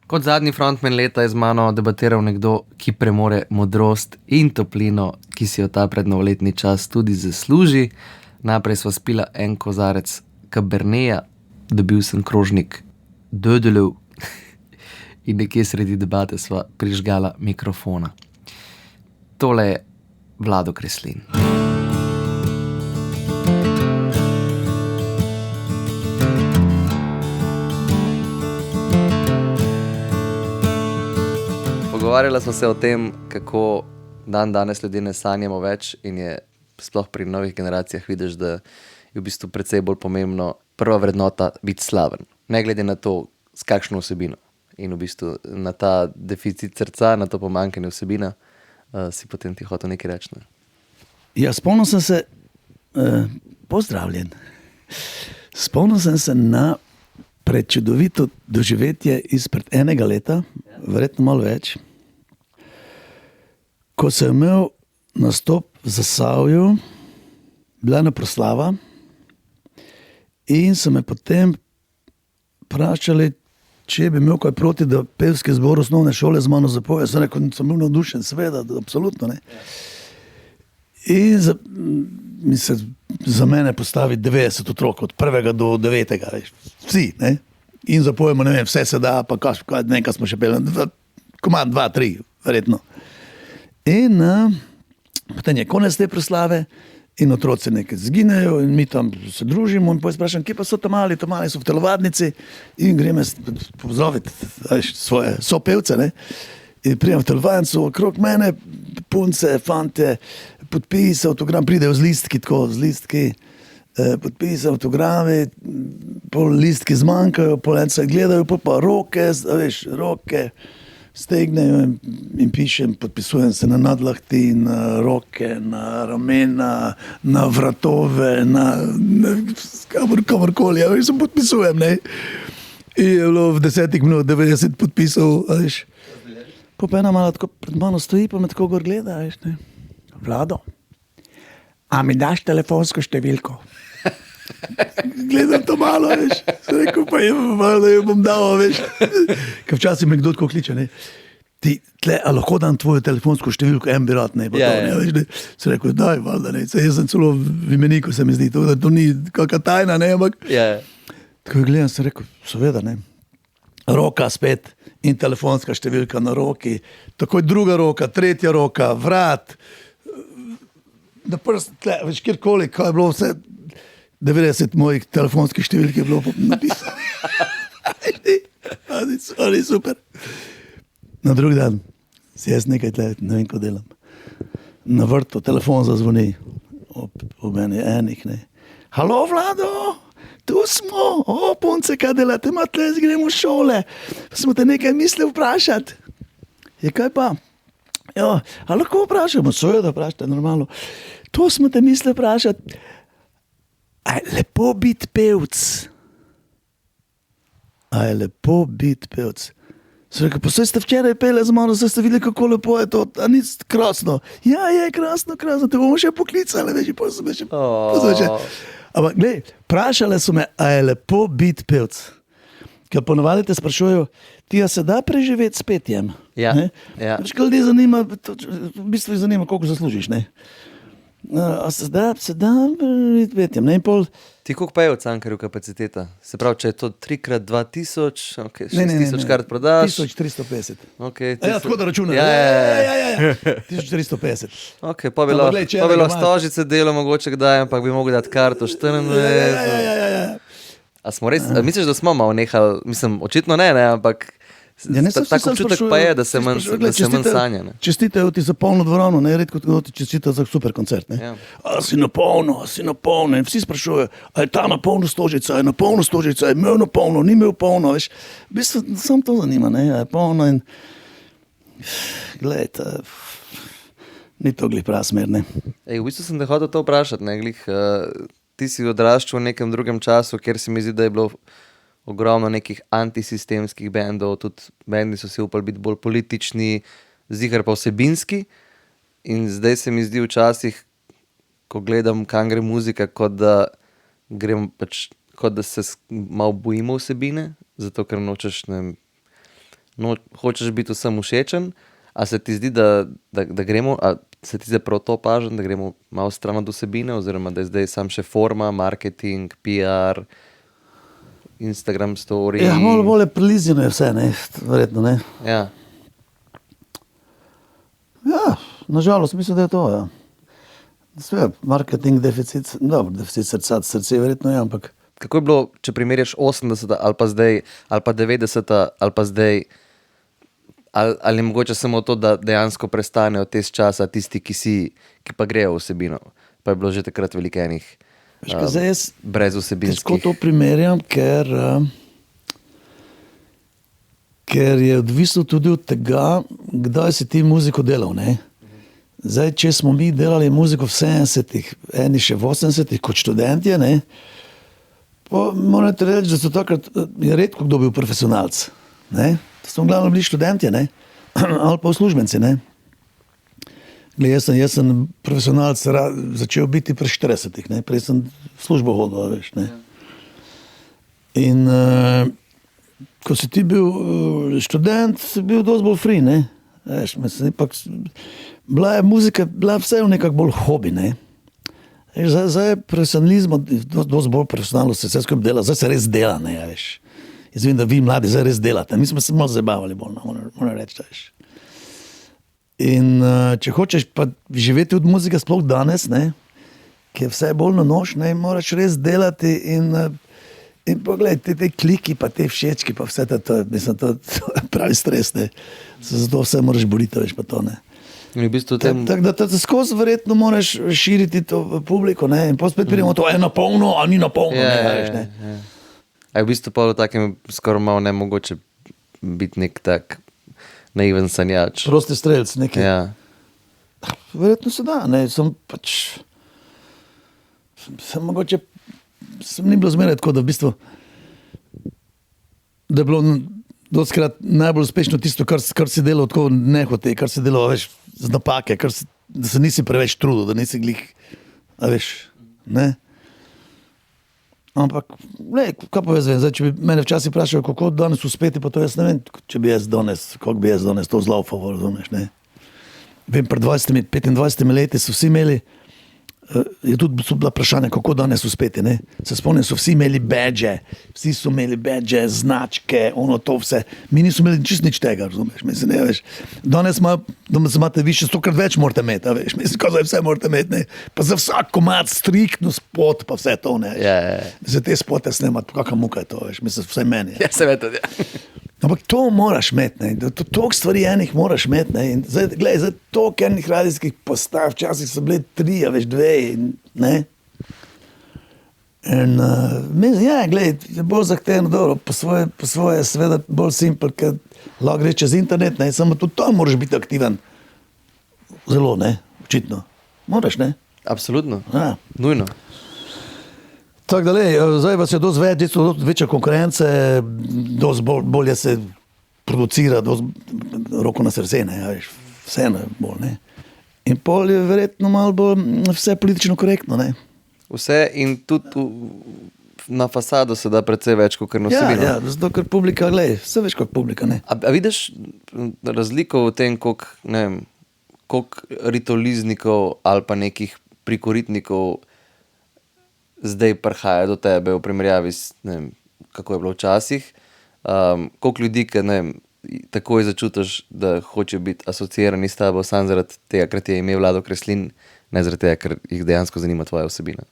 Kot zadnji frontman leta je z mano debatiral nekdo, ki premore modrost in toplino, ki si jo ta prednovoletni čas tudi zasluži. Najprej sva spila en kozarec Caberneja, dobil sem krožnik Dödelov in nekje sredi debate sva prižgala mikrofona. Tole je Vlado Kreslin. Pogovarjala smo se o tem, kako danes ljudje ne sanjamo več in je sploh pri novih generacijah vidiš, da je v bistvu precej bolj pomembno prva vrednota biti slaven. Ne glede na to, s kakšno vsebino. In v bistvu na ta deficit srca, na to pomanjkanje vsebina, si potem ti hotel nekaj reči. Ne? Ja, spomnil sem se, pozdravljen, spomnil sem se na prečudovito doživetje izpred enega leta, verjetno malo več, ko sem imel nastop v Zasavju, bila ena proslava in so me potem vprašali, če bi imel kaj proti, da pevski zbor osnovne šole z mano zapoje. Sem rekel, sem bil navdušen, seveda, absolutno ne. In za mene postavi 90 otrok, od 1. do 9. Vsi, ne. In zapojemo, ne vem, vse se da, pa nekaj smo še peli, komad 2, 3, verjetno. In potem je konec te proslave in otroci nekaj zginejo in mi tam se družimo in potem sprašam, kje pa so ta mali so v telovadnici in grem pozoviti svoje sopevce, ne. In prijem v telovadnico, okrog mene punce, fante, podpis, avtogram, pridejo z listki, tako z listki, podpis, avtogrami, pol listki zmanjkajo, pol en se gledajo, pol pa roke, roke stegnejo in pišem, podpisujem se na nadlahti, na roke, na ramena, na vratove, na kamorkoli, sem podpisujem, ne. In je bilo v 10 minut 90 podpisov, veš. Pa ena mala tako pred mano stoji, pa me tako gor gleda, veš, ne. Vlado, a mi daš telefonsko številko? Gledam to malo, veš. Sem rekel, pa malo jo bom dal, veš. Ker včasih me kdo tako kliče, ne. Ti, tle, a lahko dam tvojo telefonsko številko, en bi rad, ne. Veš, ne. Sem rekel, daj, valjda, ne. Jaz sem celo v imeniku, se mi zdi, to ni kakšna tajna, ne, ampak. Tako gledam, sem rekel, seveda, ne. Roka spet in telefonska številka na roki, takoj druga roka, tretja roka, vrat, na prst, tle, veš, kjerkoli, kaj je bilo vse, 90 mojih telefonskih številk je bilo napisano. Ali super. Na drug dan si jaz nekaj tle, ne vem, ko delam. Na vrtu telefon zazvoni, ob meni enih, ne. Halo, Vlado, tu smo, punce, kaj delate, tle, gremo v šole. Smo te nekaj mislili vprašati. Je kaj pa? Ja, a lahko vprašamo? Seveda vprašajte, normalno. To smo te mislili vprašati. A je lepo biti pevc? A je lepo biti pevc? Sem rekel, pa saj ste včeraj pele z mano, saj ste videli, kako lepo je to, a ni krasno? Ja, je krasno, te bomo še poklicali, veš, pa so me še pozveče. Ampak, glej, vprašale so me, a je lepo biti pevc? Ker ponovadi te sprašujejo, ti a se da preživeti s petjem? Ja. Veš, kaj ljudi zanima, v bistvu zanima, koliko zaslužiš, ne? A se da preživeti s petjem, ne? In pol... Ti koliko pa je v Cankarju kapaciteta? Se pravi, če je to 3x2000, 6000 kart prodaš? 1350. Okay, ja, tako da računam. Ja. 1350. Ok, pa bi lahko Stožice delo mogoče kdaj, ampak bi mogli dati karto 24. Ja. A smo res, misliš, da smo malo nehali, mislim, očitno ne, ampak tako občutek pa je, da se manj sanja. Ne? Čestitajo ti za polno dvorano, ne, redko ti čestitajo za super koncert, ne. Ja. A si na polno, in vsi sprašujejo, a je ta na polno Stožica, a je na polno Stožica, a je imel na polno, ni imel polno, veš. V bistvu, samo to zanima, ne, a je polno in... Glej, ni to glih prav smer, ne. V bistvu sem te hotel to vprašati, ne, glih, ti si odraščal v nekem drugem času, kjer se mi zdi, da je bilo ogromno nekih antisistemskih bendov, tudi bendi so si upali biti bolj politični, ziher pa vsebinski. In zdaj se mi zdi včasih, ko gledam, kam gre muzika, kot da se malo bojimo vsebine, zato ker nočeš hočeš biti vsem všečen, a se ti zdi, da gremo, a se ti zdi prav to opažen, da gremo malo stran od vsebine, oziroma da je zdaj sam še forma, marketing, PR, Instagram story? Ja, malo bolj prilizino je vse, ne, verjetno, ne. Ja. Ja, nažalost, mislim, da je to, ja. Sve, marketing, deficit, dobro, deficit srce verjetno je, ampak Kako je bilo, če primerjaš 80 ali pa zdaj, ali pa 90 ali pa zdaj, ali mogoče samo to, da dejansko prestanejo te časa tisti, ki pa grejo v vsebino, pa je bilo že takrat veliko enih zdaj jaz brez vsebinskih. težko to primerjam, ker je odvisno tudi od tega, kdaj si ti muziko delal, ne. Zdaj, če smo mi delali muziko v 70-ih, eni še v 80-ih kot študentje, ne, pa morate reči, da so takrat je redko kdo bil profesionalc, ne. To smo glavno bili študentje, ne, ali pa uslužbenci, ne. Glej, jaz sem profesionalc začel biti pri 40-ih, ne, prej sem v službo hodil, veš, ne. In ko si ti bil študent, si bil dosti bolj free, ne. Veš, mislim, ipak bila je muzika, bila vse nekako bolj hobi, ne. Zdaj je profesionalizmo, dosti bolj profesionalno se vse skupaj dela, zdaj se res dela, ne, veš. Jaz vem, da vi mladi zdaj res delate, mi smo se malo zabavali bolj, moram reči, veš. In če hočeš pa živeti od muzike sploh danes, ne, ki je vse bolj na nož, ne, moraš res delati in poglej, te kliki pa te všečki pa vse to, mislim, to je pravi stres, ne. Zato vse moraš boriti, veš, pa to, ne. In v bistvu Tako da te skozi verjetno moraš širiti to publiko, ne, in potem spet pridemo to, na polno, ali ni na polno, ne, veš, ne. A je v bistvu pa v takem skoraj malo nemogoče biti nek tak naiven sanjač. Prosti strelc, nekaj. Ja. Verjetno se da, ne, mogoče, ni bilo zmeraj tako, da v bistvu, da je bilo dostikrat najbolj uspešno tisto, kar si delal tako nehote, kar si delal, veš, z napake, da se nisi preveč trudil, da nisi glih, a veš, ne. Ampak, glej, kaj pa jaz vem, zdaj, če bi mene včasih vprašal, kako danes uspeti, pa to jaz ne vem, če bi jaz danes, kako bi jaz danes to zlaufal, razumeš, ne. Vem, pred 25 leti so vsi imeli, je tudi so bila vprašanja, kako danes uspeti, ne. Se spomnim, so vsi imeli badge, značke, ono to vse. Mi nismo imeli čist nič tega, razumeš, mislim, ne, veš. Danes imate više 100-krat več morate imeti, a veš, mislim, ko zdaj vse morate imeti, ne. Pa za vsak komad striktno spot, pa vse to, ne. Ja. Za te spote snemati, kakva muka je to, veš, mislim, vse meni. Ja, seveda, ja. Ampak to moraš imeti, ne, toliko stvari enih moraš imeti, ne, in zdaj, gledaj, zdaj toliko enih radijskih postav, včasih so bile 3, a veš, 2, ne. In, mislim, ja, gledaj, je bolj zahtevno, dobro, po svoje seveda bolj simpel, ker lahko gre čez internet, ne, samo tudi tam moraš biti aktiven. Zelo, ne, očitno. Moraš, ne. Absolutno, Ja. nujno. Tako da, zdaj pa se dosti več, dosti večja konkurence, dosti bolje se producira, dosti roko na srce, ne, a veš, vseeno je bolj, ne. In pol je verjetno malo bolj vse politično korektno, ne. Vse in tudi na fasado se da precej več, kot na vsebino. Ja, zato ker publika, glej, vse več kot publika, ne. A vidiš razliko v tem, koliko, ne vem, koliko ritoliznikov ali pa nekih prikoritnikov zdaj prihaja do tebe v primerjavi s, ne vem, kako je bilo včasih, koliko ljudi, ki, ne vem, takoj začutiš, da hoče biti asociirani s tabo samo zaradi tega, ker ti je ime Vlado Kreslin, ne zaradi tega, ker jih dejansko zanima tvoja vsebina.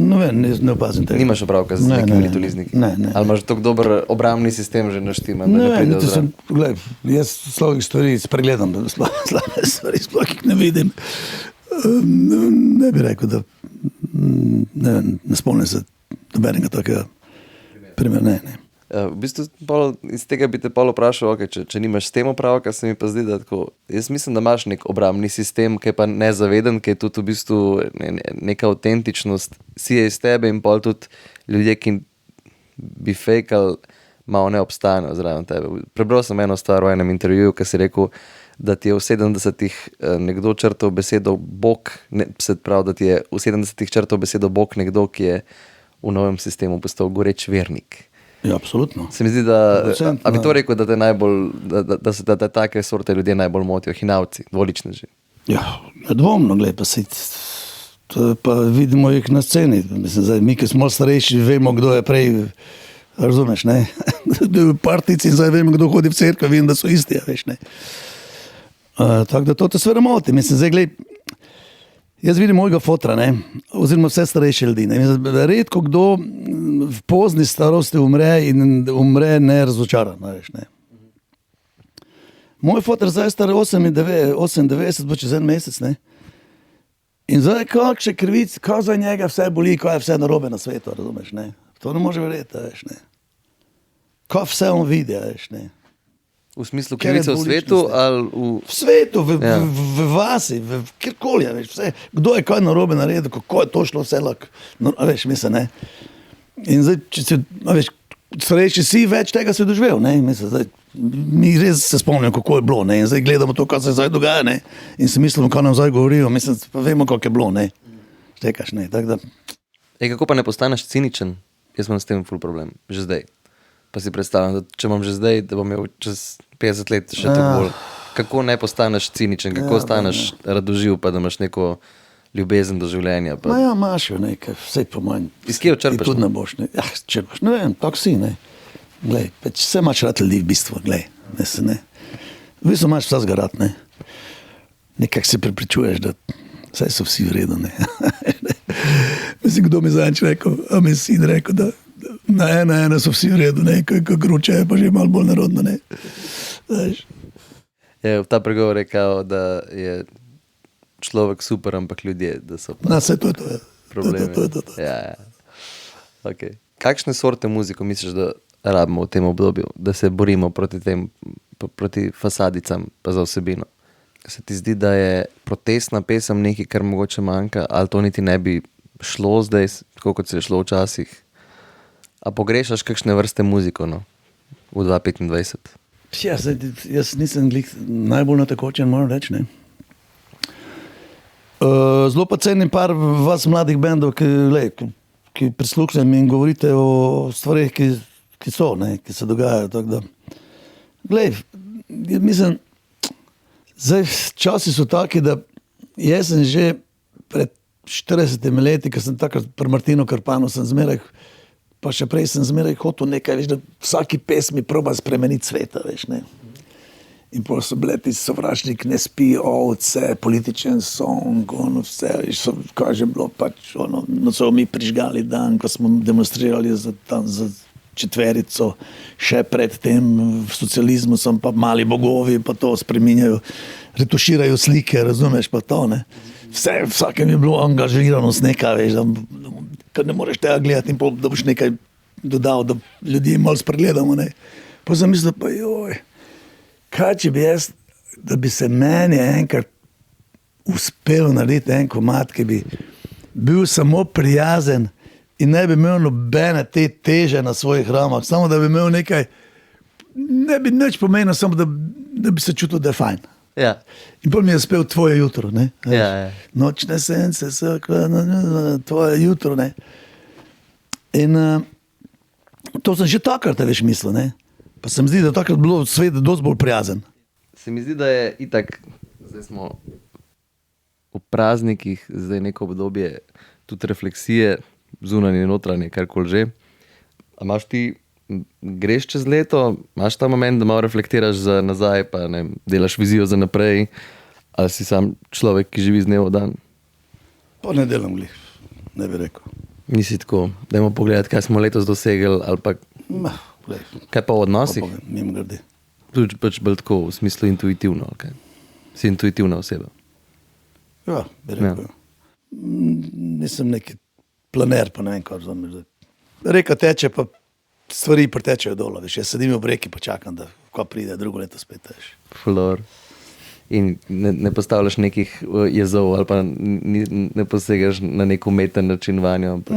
No, vem, ne opazim tega. Nimaš opravka z nekimi ritolizniki? Ne. Ali imaš tako dober obrambni sistem že naštima, da Ne, ne pride niti zraven? glej, jaz slabih stvari spregledam, slabe stvari sploh jih ne vidim. Ne bi rekel, da ne spomnim se nobenega takega primera, ne. V bistvu iz tega bi te pol vprašal, okay, če nimaš s tem opravka, se mi pa zdi, da tako, jaz mislim, da imaš nek obrambni sistem, ki je pa nezaveden, ki je tudi v bistvu neka avtentičnost, si je iz tebe in pol tudi ljudje, ki bi fejkali, malo ne obstanejo zraven tebe. Prebral sem eno stvar v enem intervjuju, ki si rekel, da ti je v 70-ih nekdo črtal besedo Bog, se pravi, da ti je v 70-ih črtal besedo Bog nekdo, ki je v novem sistemu postal goreč vernik. Ja, absolutno. Se mi zdi, da, 100%, a bi to rekel, da te najbolj, da take sorte ljudje najbolj motijo, hinavci, dvoličneži. Ja, nedvomno, gled, pa se to pa vidimo jih na sceni. Mislim, zdaj, mi, ki smo malo starejši, vemo, kdo je prej, razumeš, ne? Da je v partici in zdaj vemo, kdo hodi v cerkev, vem, da so isti, ja, veš, ne? Tako da to te seveda moti. Mislim, zdaj, gled, jaz vidim mojega fotra, ne? Oziroma vse starejše ljudi, ne? Mislim, redko kdo v pozni starosti umre in umre nerazočaran, veš, ne? Moj fotor zdaj je star 98, bo čez en mesec, ne? In zdaj kakšne krivice, kaj za njega vse boli, kaj je vse narobe na svetu, razumeš, ne? To ne može verjeti, veš, ne? Kaj vse on vidi, veš, ne? V smislu krivice v svetu ali v svetu, v vasi, v kjerkoli, veš, vse. Kdo je kaj narobe naredil, kako je to šlo vse lahko, no, veš, mislim, ne? In zdaj, če si, veš, starejši si, več tega si doživel, ne? Mislim, zdaj, mi res se spomnimo, kako je bilo, ne? In zdaj gledamo to, kaj se zdaj dogaja, ne? In si mislimo, kaj nam zdaj govorijo, mislim, pa vemo, kako je bilo, ne? Štekaš, ne? Tak da... kako pa ne postaneš ciničen? Jaz imam s tem ful problem, že zdaj. Pa si predstavljam, da če imam že zdaj, da bom imel čez 50 let še tako bolj. Kako ne postaneš ciničen, kako staneš radoživ, pa da imaš neko ljubezen do življenja. Pa... Ma ja, imaš jo nekaj, vse po manj. Iz kje jo črpaš? Ti tudi ne boš, ne? Ja, črpaš, ne vem, tako si, ne? Glej, pač vse imaš rad ljudi v bistvu, glej, ne se ne. V bistvu imaš vse zgarad, ne. Nekak se prepričuješ, da vse so vsi v redu, ne. Mislim, kdo mi zadnjič rekel, a mi sin rekel, da na ena so vsi v redu, ne, ko gruče je pa že malo bolj narodno, ne. Je v ta pregovor rekel, da je človek super, ampak ljudje, da so pa... Na, vse to je to, ja. Problemi. To je to. Ja. Okay. Kakšne sorte muziko misliš, da rabimo v tem obdobju, da se borimo proti fasadicam pa za vsebino? Se ti zdi, da je protestna pesem nekaj, kar mogoče manjka, ali to niti ne bi šlo zdaj, tako kot se je šlo včasih? A pogrešaš kakšne vrste muziko, no, v 2025? Ja, jaz nisem najbolj na tekočem, moram reči, ne. Zelo pa cenim par vas mladih bendov, ki prisluhnem in govorite o stvarih, ki so, ne, ki se dogajajo, tako da. Glej, mislim, zdaj časi so taki, da jaz sem že pred 40 leti, ko sem takrat pri Martinu Krpanu, sem zmeraj, pa še prej sem zmeraj hotel nekaj, veš, da vsaki pesmi proba spremeniti sveta, veš, ne. In potem so bile ti Sovražnik ne spi, ovce, Političen song, ono vse, so, kaj že bilo pač, ono, no so mi prižgali dan, ko smo demonstrirali za četverico, še pred tem v socializmu sem pa mali bogovi, pa to spreminjajo, retuširajo slike, razumeš, pa to, ne. Vse, vsakem je bilo angažiranost nekaj, veš, da ne moreš tega gledati in pol, da boš nekaj dodal, da ljudi malo spregledamo, ne. Pa sem mislil, pa joj, kaj če bi jaz, da bi se meni enkrat uspelo narediti en komad, ki bi bil samo prijazen in ne bi imel nobene te teže na svojih ramah, samo da bi imel nekaj, ne bi nič pomenil, samo da bi se čutil, da je fajn. Ja. In potem mi je spel Tvoje jutro, ne? Ja. Nočne sence, tvoje jutro, ne? In to sem že takrat, veš, mislil, ne? Pa se mi zdi, da takrat bilo svet dosti bolj prijazen. Se mi zdi, da je itak, zdaj smo v praznikih, zdaj neko obdobje tudi refleksije, zunanje, notranje, karkoli že. A imaš ti, greš čez leto, imaš ta moment, da malo reflektiraš za nazaj, pa ne, delaš vizijo za naprej, ali si sam človek, ki živi z dnevo v dan? Pa ne delam glih, ne bi rekel. Nisi tako, dajmo pogledati, kaj smo letos dosegli, ali pa... Kaj pa v odnosih? Mimo grede. Tudi pač bolj tako, v smislu intuitivno, ali kaj? Si intuitivna oseba? Ja, bi rekel. Ja. Nisem neki planer, pa ne vem, kaj vzamem. Reka teče, pa stvari pretečejo dol, veš. Jaz sedim v reki, pa čakam, da ko pride drugo leto spet, veš. Flor. In ne postavljaš nekih jezov ali pa ne posegaš na nek umeten način vanjo, ampak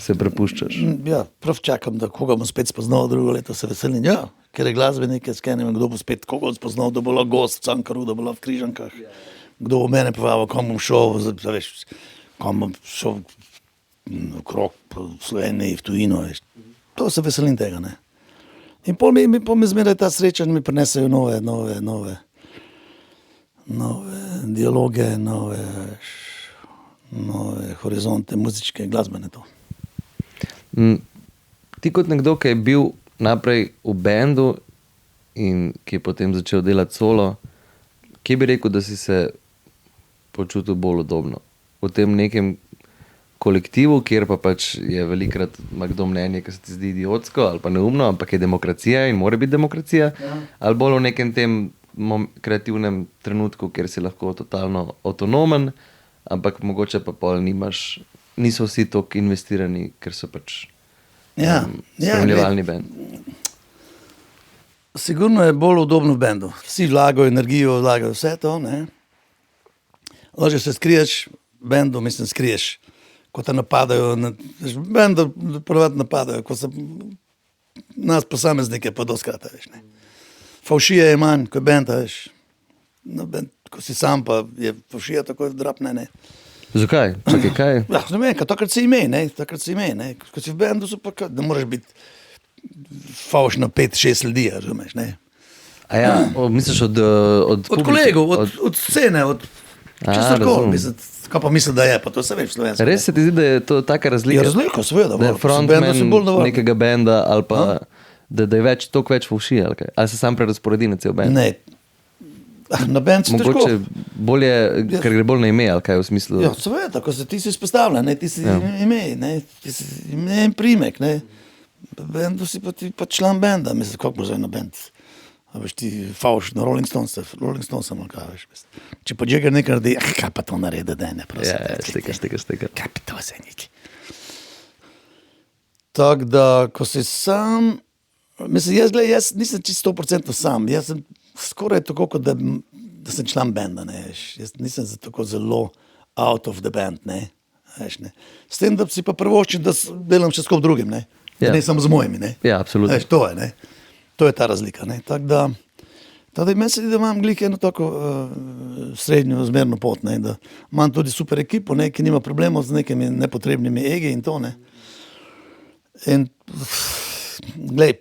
se prepuščaš. Ja, prav čakam, da koga bom spet spoznal drugo leto, se veselim. Ja, ker je glasbenik, jaz skenim, kdo bo spet koga spoznal, da bo lahko gost v Cankaru, da bo lahko v Križankah, kdo bo mene povedal, kam bom šel, veš, kam bom šel okrog po Sloveniji, v tujino, veš. to se veselim tega, ne. In pol mi zmeraj ta sreča mi prinesejo nove dialoge, nove horizonte, muzičke, glasbene to. Ti kot nekdo, ki je bil naprej v bendu in ki je potem začel delati solo, kje bi rekel, da si se počutil bolj udobno? V tem nekem kolektivu, kjer pa pač je velikrat kdo mnenje, ki se ti zdi idiotsko ali pa neumno, ampak je demokracija in mora biti demokracija, ali bolj v nekem tem kreativnem trenutku, kjer si lahko totalno avtonomen, ampak mogoče pa pol niso vsi toliko investirani, ker so pač spremljevalni bend. Sigurno je bolj udobno v bendu. Vsi vlagajo energijo, vlagajo vse to, ne. Lažje se skriješ v bendu, skriješ, ko te napadajo, bendu prvat napadajo, ko se nas posameznike pa doskrat, veš, ne. Favšije je manj, ko je bend, veš. No, bend, ko si sam, pa je favšija tako drapne, ne. Zakaj? Čakaj, kaj? Ja, ne vem, takrat si ime, ne. Ko si v bendu, so pa, ne moreš biti favš na 5-6 ljudi, razumeš, ne. A ja, misliš od Od kolegov, od scene, od česarkoli, kaj pa misli, da je, pa to se veš slovensko. Res se ti zdi, da je to taka razlika? Je razlika, seveda. Da je frontman nekega benda ali pa da je toliko več favši, ali kaj? Ali se sam prerasporedi na cel bend? Ne. Na bend si težko. Mogoče bolje, ker gre bolj na ime, ali kaj v smislu? Ja, seveda, ko se ti si izpostavlja, ne, ti si ime, ne, ti si ime in primek, ne. V bendu si pa ti pa član benda, mislim, kako bo zdaj na bend? A veš ti favš na Rolling Stones ali kaj, veš. Če pa Jagger nekaj naredi, kaj pa to naredi, da ne, prosim. Ja, steka. Kaj pa to se neki. Tako da, ko si sam, jaz nisem čisto 100% sam, jaz sem skoraj tako, kot da sem član benda, ne, veš. Jaz nisem tako zelo out of the band, ne, veš, ne. S tem, da si pa prvoščim, da delam še s kom drugim, ne. Ja. Ne samo z mojimi, ne. Ja, absolutno. Veš, to je, ne. To je ta razlika, ne. Tako da meni se zdi, da imam glih eno tako srednjo zmerno pot, ne, da imam tudi super ekipo, ne, ki nima problemov z nekimi nepotrebnimi egi in to, ne. In, glej,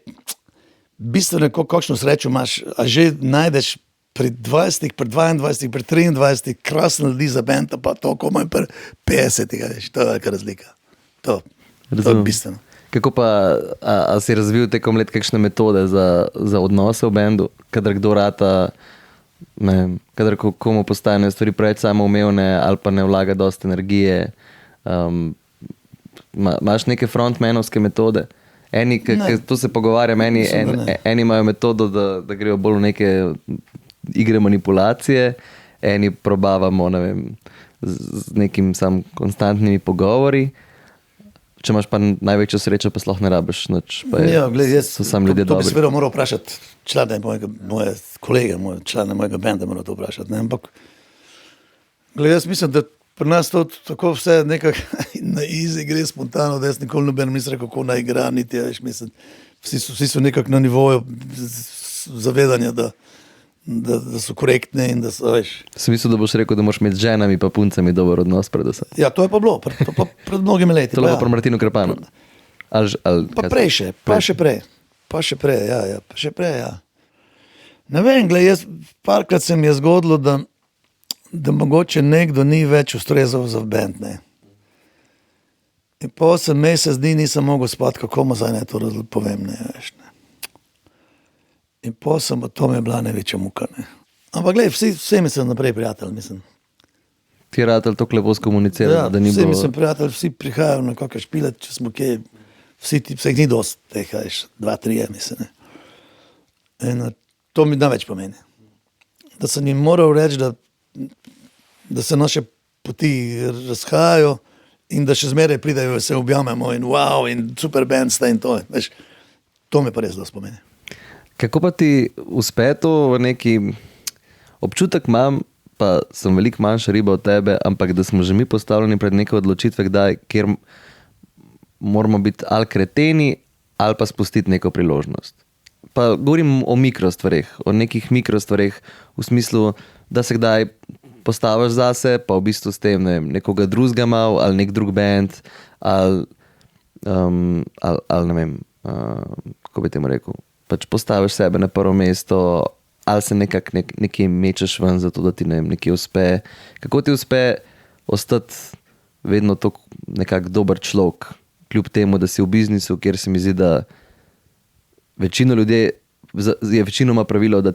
bistveno je, kakšno srečo imaš, a že najdeš pri 20, pri 22, pri 23 krasne ljudi za bend, pa to komaj pri 50, veš, to je velika razlika. To je bistveno. Kako pa, a si razvil tekom let kakšne metode za odnose v bendu, kadar kdo rata, kadar komu postanejo stvari preveč samoumevne ali pa ne vlaga dosti energije, imaš neke frontmanovske metode? To se pogovarjam, eni imajo metodo, da grejo bolj v neke igre manipulacije, eni probavamo, ne vem, z nekim sam konstantnimi pogovori. Če imaš pa največjo srečo, pa sploh ne rabiš nič, pa so sam ljudje dobri. To bi seveda moral vprašati člane moje kolege, člane mojega benda moral to vprašati, ne, ampak jaz mislim, da pri nas to tako vse nekako na easy gre spontano, da jaz nikoli noben nisem rekel, kako naj igra, niti, veš, mislim, vsi so nekako na nivoju zavedanja, da so korektni in da so, veš. Sem mislil, da boš rekel, da moraš imeti z ženami pa puncami dober odnos predvsem. Ja, to je pa bilo, pred mnogimi leti. To je bilo pa Martinu Krpanu. Pa še prej, ja. Ne vem, gled, jaz parkrat se mi je zgodilo, da mogoče nekdo ni več ustrezal za bend, ne. In po 8 mesec dni nisem mogel spati, kako mu zdaj ne to povem, ne, veš, ne. In po to mi je bila največja muka, ne. Ampak gled, vsemi sem naprej prijatelj, mislim. Ti ratelj to lepo skomunicira, da ni bilo... Ja, vsemi sem prijatelj, vsi prihajajo na kakšne špile, če smo kje, vseh ni dost teh, veš, 2-3, mislim, ne. In to mi največ pomeni. Da sem jim moral reči, da se naše poti razhajajo in da še zmeraj pridajo, se objamemo in wow, in super band sta in to, veš, to mi pa res dost pomeni. Kako pa ti uspe to v neki občutek imam, pa sem veliko manjša riba od tebe, ampak da smo že mi postavljeni pred neke odločitve, kjer moramo biti ali kreteni, ali pa spustiti neko priložnost. Pa govorim o mikrostvareh, o nekih mikrostvareh v smislu, da se kdaj postaviš zase, pa v bistvu s tem nekoga drugega mal, ali nek drug band, ali ne vem, kako bi temu rekel, pač postaviš sebe na prvo mesto, ali se nekje mečeš ven, zato da ti nekje uspe. Kako ti uspe ostati vedno tako nekako dober človek, kljub temu, da si v biznisu, kjer se mi zdi, da večino ljudi je večinoma pravilo, da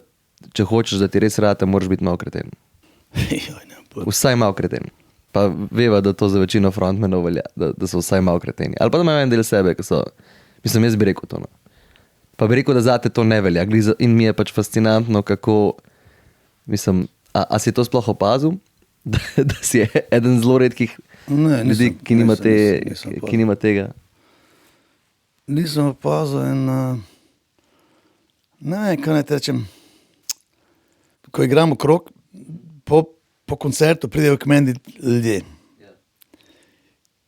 če hočeš, da ti res rata, moraš biti malo kreten. Vsaj malo kreten. Pa veva, da to za večino frontmenov velja, da so vsaj malo kreteni. Ali pa da imajo en del sebe, ki so, mislim, jaz bi rekel to. No. Pa bi rekel, da zate to ne velja. In mi je pač fascinantno, kako, mislim, a si to sploh opazil? Da si eden zelo redkih ljudi, ki nima tega. Nisem opazil in ne vem, kaj naj rečem. Ko igramo krog, po koncertu pridejo k meni ljudje,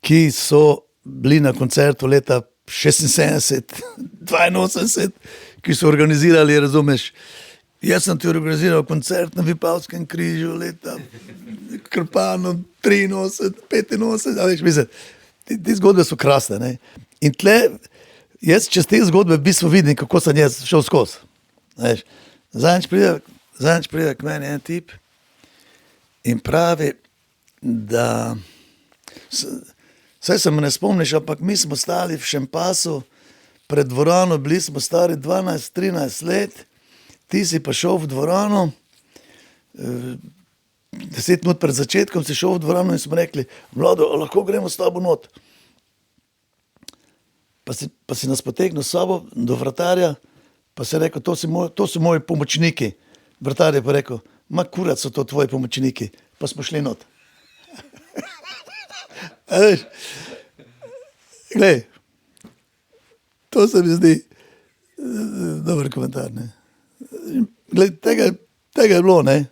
ki so bili na koncertu leta 76, 82, ki so organizirali, razumeš, jaz sem ti organiziral koncert na Vipavskem križu leta Krpano 83, 85, a veš, mislim, te zgodbe so krasne, ne. In tle, jaz čez te zgodbe v bistvu vidim, kako sem jaz šel skozi, veš. Zadnjič pride k meni en tip in pravi, da saj se me ne spomniš, ampak mi smo stali v Šempasu pred dvorano, bili smo stari 12-13 let, ti si pa šel v dvorano, 10 minut pred začetkom si šel v dvorano in smo rekli, Vlado, lahko gremo s tabo not. Pa si nas potegnil s sabo do vratarja, pa si rekel, to so moji pomočniki. Vratar je pa rekel, ma kurac so to tvoji pomočniki, pa smo šli not. Veš, glej, to se mi zdi dober komentar, ne. Glej, tega je bilo, ne.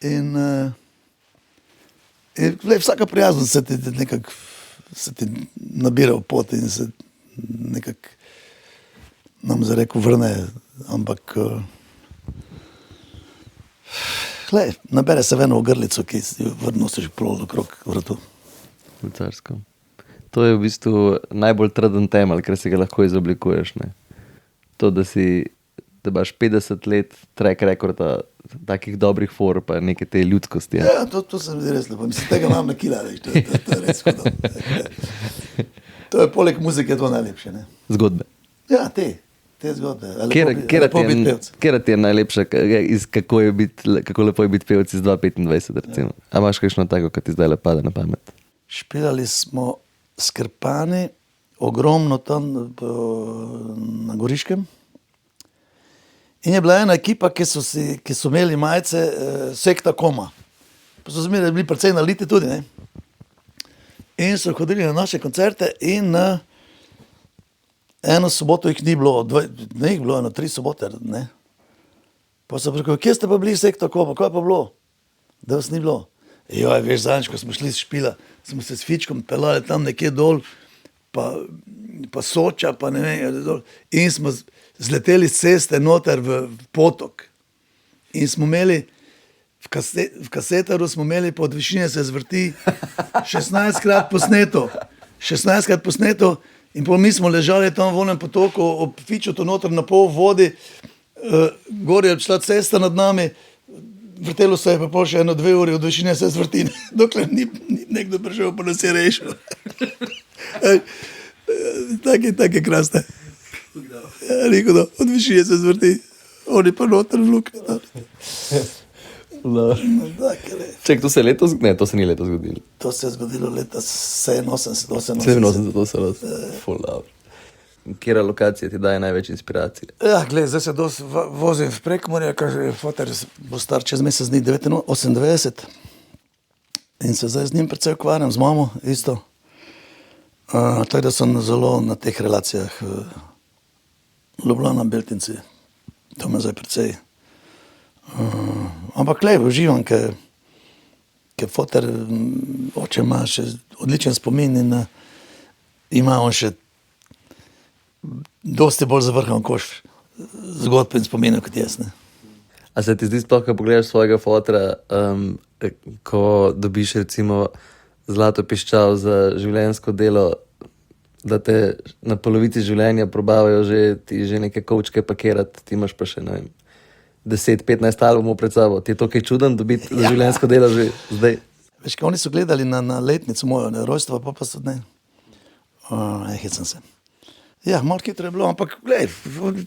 In glej, vsaka prijaznost se ti nabira v pot in se nekako nam zarekel vrne, ampak glej, nabere se v eno ogrlico, ki jo nosiš plol okrog vratu. Carsko. To je v bistvu najbolj trden temelj, ker si ga lahko izoblikuješ, ne. To, da imaš 50 let track rekorda takih dobrih for, pa neke te ljudskosti. Ja, to se mi zdi res lepo. Mislim, tega imam na kila, veš, to je res hodno. To je poleg muzike to najlepše, ne. Zgodbe. Ja, te zgodbe. Kera ti je najlepša, kako lepo je biti pevec iz 2025, recimo? A imaš kakšno tako, ki ti zdaj le pade na pamet? Špilali smo s Krpani, ogromno tam na Goriškem. In je bila ena ekipa, ki so imeli majice Sekta Koma. Pa so zmeraj bili precej naliti tudi, ne. In so hodili na naše koncerte in na eno soboto jih ni bilo, ne jih bilo, 3 sobote, ne. Pa so rekel, kje ste pa bili Sekta Koma, kaj pa bilo? Da vas ni bilo. Joj, veš, zadnjič, ko smo šli s Špila, smo se s Fičkom pelali tam nekje dol, pa Soča, pa ne vem, dol. In smo zleteli s ceste noter v potok. In smo imeli, v kasetaru smo imeli pod višine se zvrti 16krat posneto. 16krat posneto in pol mi smo ležali tam v onem potoku, ob Fičotu noter na pol vodi, gor je šla cesta nad nami, vrtelo se je pa pol še 1-2 uri od višine se zvrti, dokler ni nekdo prišel, pa nas je rešil. Take krasne. Ja, rekel, da od višine se zvrti, oni pa noter v luknji. Ček, to se je letos, ne, to se ni letos zgodilo. To se je zgodilo leta 87, 87, full dobro. Kjera lokacija ti daje največ inspiracije? Ja, gled, zdaj se dosti vozim v Prekmurje, ker foter bo star čez mesec dni 98 in se zdaj z njim precej ukvarjam, z mamo isto. Tako da sem zelo na teh relacijah Ljubljana, Beltinci, to me zdaj precej. Ampak glej, uživam, ker foter oče ima še odličen spomin in ima on še dosti bolj zavrhan koš zgodb in spominov kot jaz, ne. A se ti zdi sploh, ko pogledaš svojega fotra, ko dobiš recimo zlato piščal za življenjsko delo, da te na polovici življenja probavajo ti že neke kovčke pakirati, ti imaš pa še, ne vem, 10-15 albumov pred sabo. Ti je to kaj čuden dobiti za življenjsko delo že zdaj? Veš, kaj oni so gledali na letnico mojo, ne, rojstva, pa so, ne, hecam se. Ja, malo hitro je bilo, ampak glej,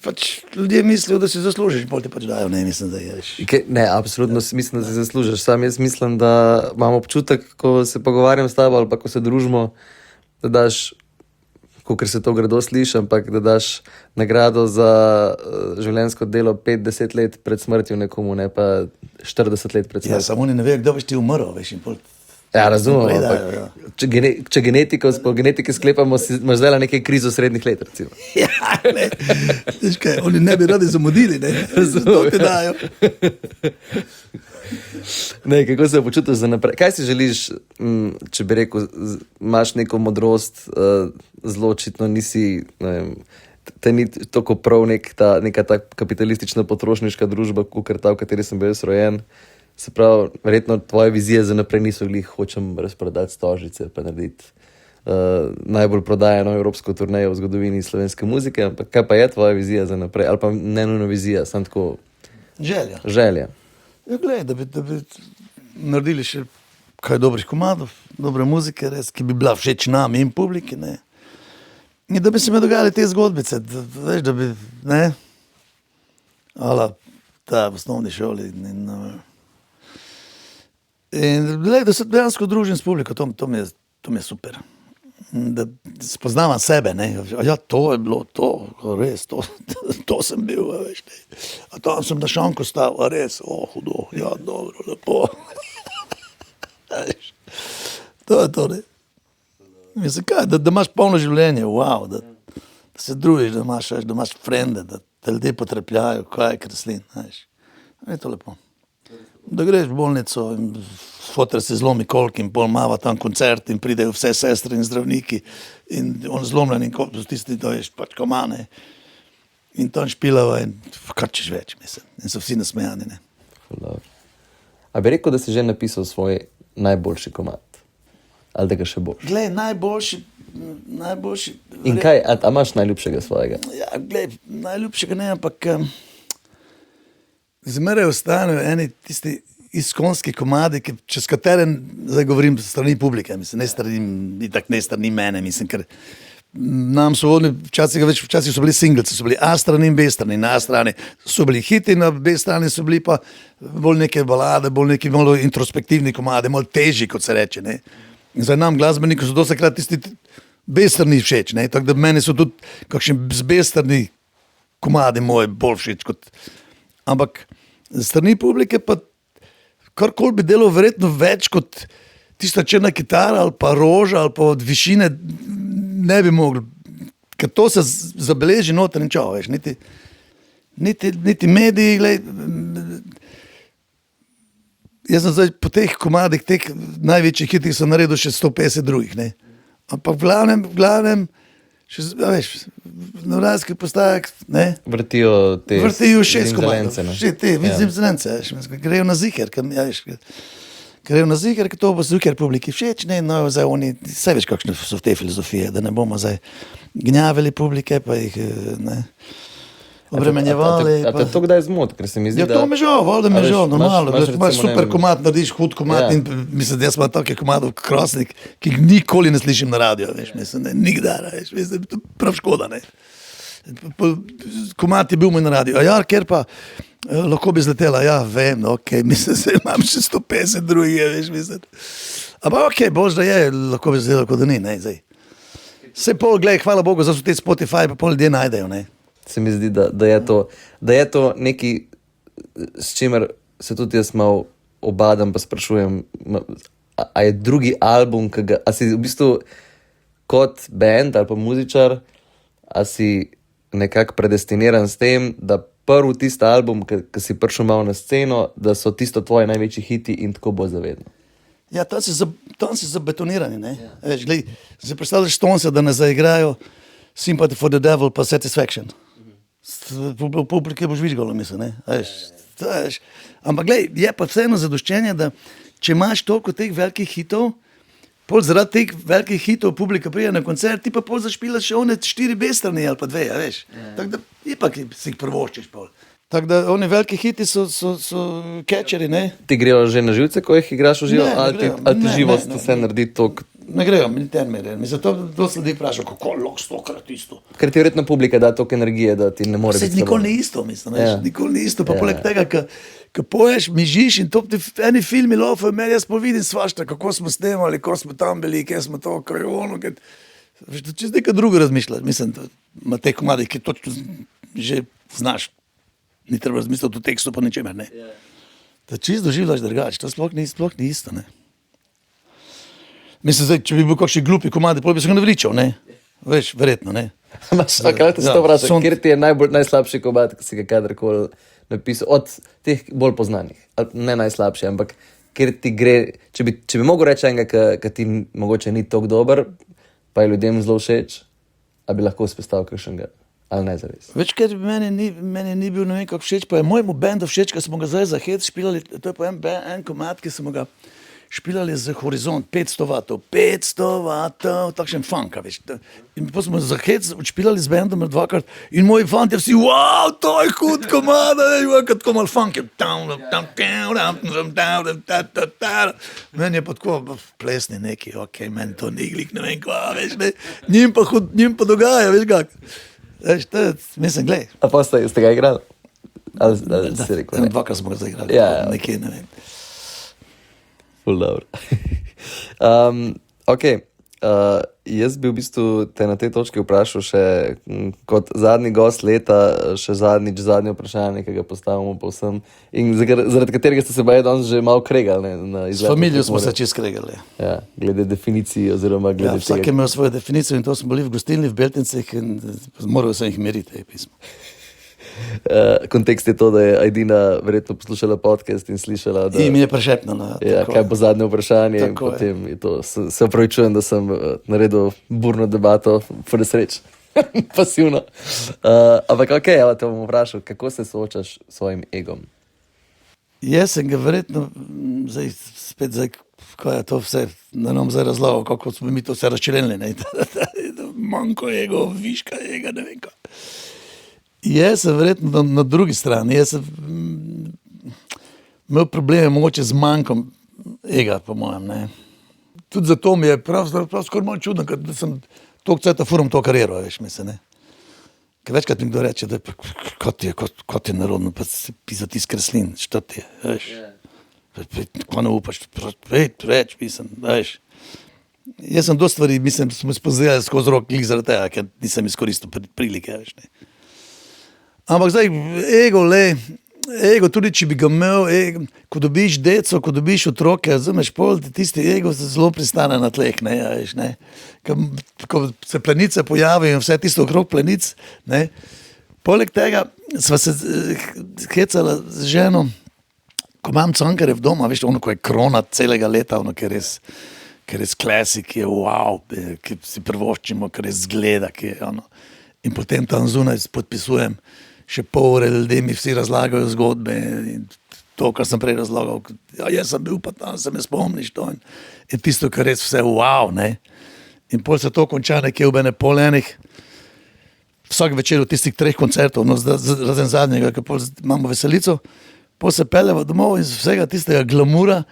pač ljudje mislijo, da si zaslužiš, bolj ti pač dajo, ne, mislim, da ješ. Ne, absolutno mislim, da si zaslužiš. Sam jaz mislim, da imam občutek, ko se pogovarjam s tabo ali pa ko se družimo, da daš, kakor se to grdo sliši, ampak da daš nagrado za življenjsko delo 5-10 let pred smrtjo nekomu, ne pa 40 let pred smrtjo. Ja, samo oni ne vejo, kdo boš ti umrl, veš, in pol. Ja, razumem, ampak če po genetiki sklepamo, imaš zdaj nekaj krizo srednjih let, recimo. Ja, ne, veš kaj, oni ne bi radi zamudili, ne, to ti dajo. Ne, kako se počutiš za naprej? Kaj si želiš, če bi rekel, imaš neko modrost, zelo očitno nisi, ne vem, te ni tako prav neka ta kapitalistična potrošniška družba, kakor ta, v kateri sem bil rojen. Se pravi, verjetno tvoje vizije za naprej niso glih, hočem razprodati stožice, pa narediti najbolj prodajeno evropsko turnejo v zgodovini slovenske muzike, ampak kaj pa je tvoja vizija za naprej? Ali pa ne nujno vizija, samo tako... Želja. Ja, glej, da bi naredili še kaj dobrih komadov, dobre muzike, res, ki bi bila všeč nam in publiki, ne. In da bi se mi dogajali te zgodbice, veš, da bi, ne, ala, ta v osnovni šoli in glej, da se dejansko družim s publiko, to mi je super. Da spoznavam sebe, ne, ja, to je bilo, to, res, to sem bil, veš, ne. A tam sem na šanku stal, a res, hudo, ja, dobro, lepo. To je to, ne. Mislim, kaj, da imaš polno življenje, wow, da se družiš, da imaš frende, da te ljudje potrepljajo, kaj je kreslin, veš. Je to lepo. Da greš v bolnico in foter se zlomi kolk in pol mava tam koncert in pridejo vse sestre in zdravniki in on zlomljen in tisti, to je pač komane in tam špilava in kar češ več, mislim. In so vsi nasmejani, ne. A bi rekel, da si že napisal svoj najboljši komad? Ali da ga še boš? Glej, najboljši... In kaj, a imaš najljubšega svojega? Ja, glej, najljubšega ne, ampak zmeraj ostanejo eni tisti iskonski komadi, čez katere, zdaj govorim strani publike, mislim, ne strani mene, mislim, ker nam so vodni, včasih so bili singleci, so bili A strani in B strani, na A strani so bili hiti, na B strani so bili pa bolj neke balade, bolj neki bolj introspektivni komadi, bolj težji, kot se reče, ne. In zdaj nam glasbeniki so dostakrat tisti B strani všeč, ne, tako da meni so tudi kakšni z B strani komadi moje bolj všeč kot... Ampak strani publike pa karkoli bi delal verjetno več kot tista črna kitara ali pa roža ali pa od višine ne bi mogli, ker to se zabeleži noter in čao, veš, niti mediji, glej, jaz sem zdaj po teh komadih, teh največjih hitih sem naredil še 150 drugih, ne, ampak v glavnem še, veš, na radijskih postajah, ne? Vrtijo 6 komadov, še te, zimzelence, grejo na ziher, grejo na ziher, ker to bo ziher publiki všeč, ne, no, zdaj oni, vse veš, kakšne so te filozofije, da ne bomo zdaj gnjavili publike, pa jih, ne, obremenjevali. A te to kdaj zmot, ker se mi zdi, da... Ja, to me žal, voljda me žal, normalno, imaš super komad, narediš hud komad Ja. in mislim, da jaz imam take komadov krasnik, ki jih nikoli ne slišim na radio, veš, mislim, ne, nikdar, veš, mislim, to je prav škoda, ne. Komad je bil moj na radio, a ja, ker pa lahko bi zletela, ja, vem, okej, mislim, se imam še 150 drugih, veš, mislim. Ampak okej, bož, da je, lahko bi zletela, kot da ni, ne, zdaj. Se pol, glej, hvala Bogu, za so te Spotify, pa pol ljudje najdejo, ne. Se mi zdi, da je to neki, s čimer se tudi jaz malo obadam, pa sprašujem, a je drugi album, a si v bistvu kot band ali pa muzičar, a si nekako predestiniran s tem, da prvi tisti album, ki si prišel malo na sceno, da so tisto tvoje največji hiti in tako bo zavedno. Ja, tam si zabetonirani, ne. Ja. Veš, glej, si predstavljaš Stonese, da ne zaigrajo Sympathy for the Devil pa Satisfaction. Publike boš vižgalo, mislim, ne. Veš, ampak glej, je pa vseeno zadoščenje, da če imaš toliko teh velikih hitov, pol zaradi teh velikih hitov publika prija na koncert, ti pa pol zašpilaš še one 4 B-strani ali pa 2, a veš. Tako da ipak si jih prvoščiš pol. Tako da oni veliki hiti so catcheri, ne? Ti grejo že na živce, ko jih igraš v živo, Ne, ne ali grejo. ti Ne, živost ne, ne. vse naredi toliko? Ne grejo, mi termere. Mi zato ljudi vprašajo, kako lahko 100-krat isto. Ker ti verjetno publika da toliko energije, da ti ne more Vse biti nikoli slabo. ni isto, mislim, veš, Ja. nikoli ni isto. Pa Ja. poleg tega, ko poješ, mižiš in to ti eni filmi lofajo, meni jaz pa vidim svašta, kako smo snemali, ko smo tam bili, kje smo to, kaj je ono, kaj... Veš, da čez nekaj drugo razmišljati, mislim, da ima te komade, ki točno že znaš, ni treba razmisliti o tekstu pa ničemer, ne. Da čisto doživljaš drugače, to sploh ni isto, ne. Mislim, zdaj, če bi bil kakšen glupi komadi, pol bi se ga naveličal, ne. Veš, verjetno, ne. Imaš, a kaj te Ja, to vprašam, son- kjer ti je najslabši komad, ki si ga kadarkoli napisal, od teh bolj poznanih, ali ne najslabši, ampak kjer ti gre, če bi mogel reči enega, ki ti mogoče ni tako dober, pa je ljudem zelo všeč, a bi lahko izpostavil kakšnega, ali ne zares. Več, ker meni ni bil ne vem kako všeč, pa je mojemu bendu všeč, ker smo ga zdaj za hec špilali, to je pa en komad, ki smo ga špilali za Horizont, 500 vatov, takšen funk, veš. In pa smo za hec špilali z bendom 2-krat in moji fanti vsi, wow, to je hud komad, kot tako mal funk je. Meni je pa tako plesni neki, ok, meni to ni glik, ne vem kva, veš, ne. Njim pa dogaja, veš kak. Veš, to je, mislim, glej. A pa ste ga igrali? Ali si rekel? Ne? 2-krat smo ga zaigrali, Ja. nekje, ne vem. Ful dobro. Ok, jaz bi v bistvu te na tej točki vprašal še kot zadnji gost leta, še zadnje vprašanje, ki ga postavimo povsem in zaradi katerega ste se baje danes že malo kregali. Ne, na S izletu familijo smo Prekmurja. se čez kregali. Ja, glede definicij oziroma Ja, glede vsak je tega. imel svojo definicijo in to smo bili v gostilni v Beltincih in moral sem jih meriti, te pismo. Kontekst je to, da je Aidina verjetno poslušala podcast in slišala, da In mi je prešepnila. ja, kaj bo zadnje vprašanje in Tako je. potem je to. Se opravičujem, da sem naredil burno debato, for the sreč, pasivno. Ampak ok, ja, te bom vprašal, kako se soočaš s svojim egom? Jaz sem ga verjetno, zdaj, kaj je to vse, da nam zdaj razlagal, kako smo mi to vse razčlenili, ne, manjko ego, viška ega, ne vem kaj. Jaz sem verjetno na drugi strani, jaz sem imel probleme mogoče z manjkom ega, po mojem, ne. Tudi zato mi je prav skoraj malo čudno, ker da sem toliko cajta furam to kariero, veš, mislim, ne. Ker večkrat mi kdo reče, da je pa, kot je narodno, pa se pisa tis kreslin, šta ti je, veš. Ko ne upaš, reč, mislim, veš. Jaz sem dosti stvari, mislim, smo spoznali skozi rok, glih zaradi tega, ker nisem izkoristil prilike, veš, ne. Ampak zdaj, ego, tudi če bi ga imel, ko dobiš deco, ko dobiš otroke, razumeš, pol tisti ego se zelo pristane na tleh, ne, a veš, ne. Ko se plenice pojavijo in vse tisto okrog plenic, ne. Poleg tega sva se hecala z ženo, ko imam Cankarjev doma, veš, ono, ko je krona celega leta, ono, ki je res klasik, ki je wow, ki si prvoščimo, ki res zgleda, ki je ono. In potem tam zunaj podpisujem še pol ure, ljudje mi vsi razlagajo zgodbe in to, kar sem prej razlagal. Ja, jaz sem bil pa tam, se me spomniš to. In tisto, kar res vse wow, ne. In pol se to konča nekje v ene pol enih, vsak večer od tistih 3 koncertov, no, razen zadnjega, ker pol imamo veselico, pol se peljeva domov in z vsega tistega glamura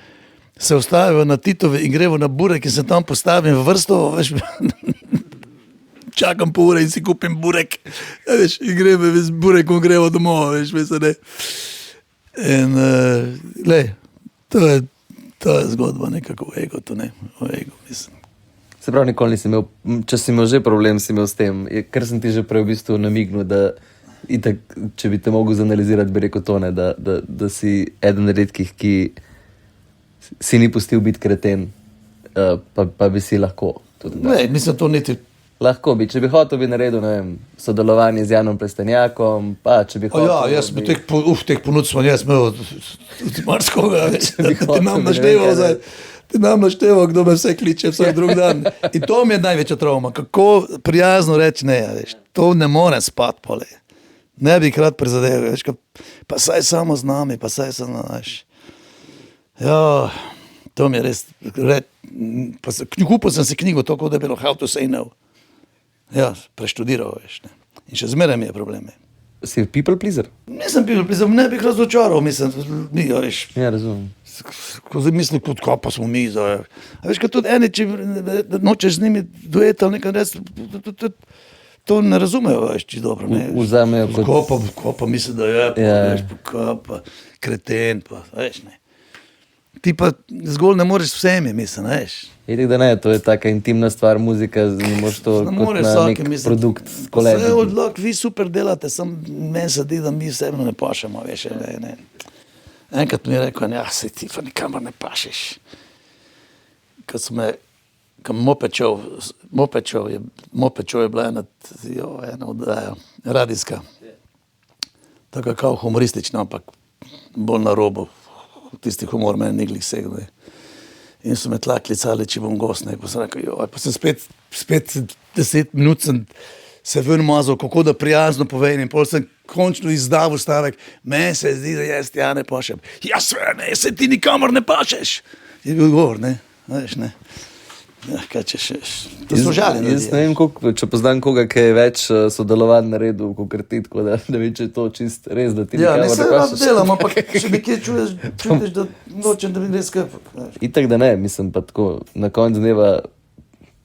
se ostavijo na Titovi in grevo na burek in se tam postavim v vrsto, veš, čakam pol ure in si kupim burek, ja, veš, in gremo z burekom, gremo domov, veš, mislim, ne. In, glej, to je zgodba nekako o ego, to ne, o ego, mislim. Se pravi, nikoli nisi imel, če si imel že problem, si imel s tem, ker sem ti že prej v bistvu namignil, da itak, če bi te mogel zanalizirati, bi rekel to, ne, da si eden redkih, ki si ni pustil biti kreten, pa bi si lahko. Tudi, Ne, mislim, to niti. lahko bi, če bi hotel, bi naredil, ne vem, sodelovanje z Janom Plestenjakom, pa če bi hotel. Ja, jaz bi teh ponudb smo jaz imel od marskoga, veš, bi ti hotel, nam bi ne našteval vem, kaj zdaj. Ti nam našteval, kdo me vse kliče vsak drug dan. In to mi je največja travma, kako prijazno reči ne, veš, to ne more spati pole. Ne bi krat prizadeval, veš, pa saj samo z nami, pa saj samo, veš. Ja, To mi je res, kupil sem si knjigo, tako da je bilo How to say no. Ja, preštudiral, veš, ne. In še zmeraj mi je probleme. Si people pleaser? Nisem bil, ne bi jih razočaral, mislim, ja, veš. Ja, razumem. Ko zdaj mislim, kot kaj pa smo mi za... A veš, kad tudi eni, če nočeš z njimi duet ali nekaj reči, to ne razumejo, veš, či dobro, ne. Vzamejo kot... Ko pa misli, da je, pa, veš, pa kreten, pa, veš, ne. Ti pa zgolj ne moreš s vsemi, mislim, veš. Itak da ne, to je taka intimna stvar, muzika, ne moreš to kot na nek produkt. Vse odlok, vi super delate, sam meni se di, da mi vsebno ne pašemo, veš, ne. Enkrat mi je rekel, ja, sej ti pa nikamor ne pašeš. Kad Mopečov je bila ena oddaja, radijska. Taka kao humoristična, ampak bolj na robu. Tisti humor meni niglih segne. In so me tla klicali, če bom gost, ne, pa sem rekel, pa sem spet 10 minut sem se ven mazal, kako da prijazno povem, in pol sem končno izdavil stavek, meni se zdi, da jaz tja ne pašem. Ja, sve, ne, se ti nikamor ne pašeš. Je bil govor, ne, veš, ne. Ja, kaj če še, to so žaljen. Jaz ne vem, če poznam koga, ki je več sodelovanj naredil, kakor ti, tako da ne vem, če je to čist res, da ti nikamor ne pašeš. Ja, ne se delam, ampak če bi kje čutiš, da nočem, da bi res skrpok. Itak da ne, mislim pa tako, na koncu dneva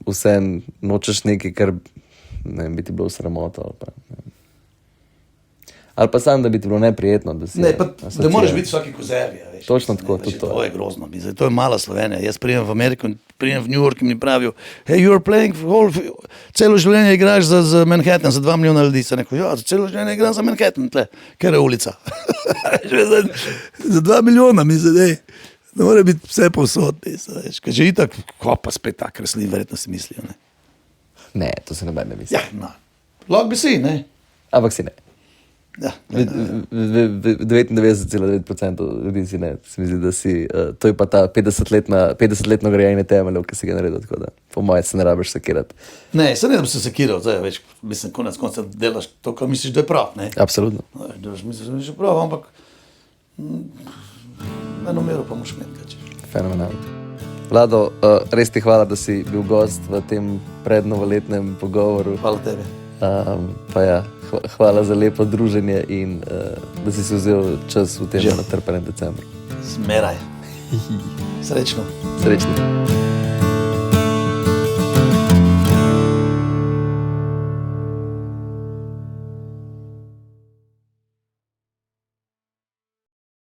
vse nočeš nekaj, kar ne vem, bi ti bilo sramota ali pa sam, da bi ti bilo neprijetno, da si... Ne, pa da moraš biti vsaki kozerja, veš. Točno tako, tudi to. To je grozno, to je mala Slovenija. Jaz prijem v Ameriko, prijem v New York in mi pravijo, hey, you're playing celo življenje igraš za Manhattan, za 2 milijona ljudi. Sem rekel, ja, celo življenje igram za Manhattan, tle, ker je ulica. Za 2 milijona, mislim, ne mora biti vse povsod, veš. Ker že itak, ko pa spet tak kresljiv, verjetno si mislijo, ne. Ne, to se noben ne misli. Ja, no. Lahko bi si, ne. Ampak si ne. Ja, 99,9% ljudi si ne, se mi zdi, da si, to je pa ta 50-letno grajanje temeljev, ki si ga naredil, tako da po moje se ne rabiš sekirati. Ne, se ne da bi se sekiral, zdaj, veš, mislim, konec konca delaš to, kar misliš, da je prav, ne. Absolutno. Misliš, da je prav, ampak eno mero pa moš imeti, kaj češ. Fenomenalno. Vlado, res ti hvala, da si bil gost v tem prednovoletnem pogovoru. Hvala tebi. Pa ja, hvala za lepo druženje in da si se vzel čas v tem natrpanem decembru. Zmeraj. Srečno. Srečno.